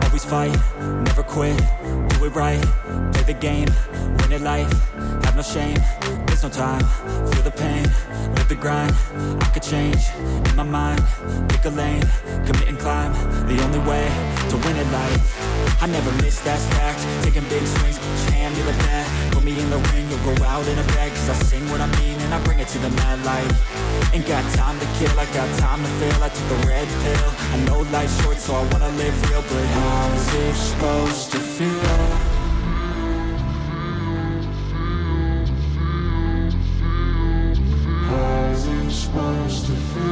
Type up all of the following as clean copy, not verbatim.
always fight, never quit, do it right, play the game, win it life, have no shame, there's no time, feel the pain, live the grind, I could change, in my mind, pick a lane, commit and climb, the only way to win at life. I never miss, that's fact, taking big swings, hand me the bat, put me in the ring, you'll go out in a bag, cause I sing what I mean and I bring it to the mad light. Ain't got time to kill, I got time to feel, I took the red pill, I know life's short so I wanna live real, but how's it supposed to feel? How's it supposed to feel?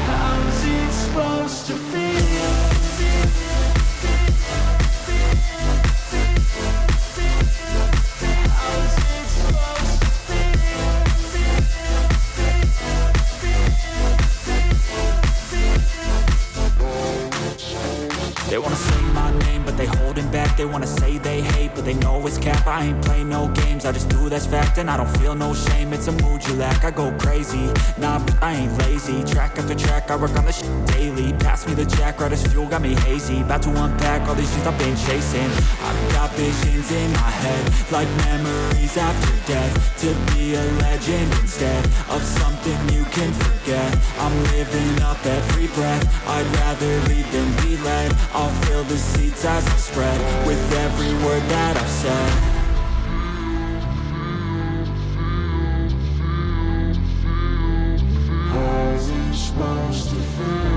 How's it supposed to feel? They wanna say my name, but they holding back. They wanna say they hate, but they know it's cap. I ain't play no games, I just do, that's fact. And I don't feel no shame, it's a mood you lack. I go crazy, nah, but I ain't lazy. Track after track, I work on this shit daily. Pass me the jack, right as fuel, got me hazy. About to unpack all these things I've been chasing. I've got visions in my head, like memories after death. To be a legend instead of something you can forget. I'm living up every breath, I'd rather lead than be led. I'll fill the seats as I spread with every word that I've said. How's it supposed to feel?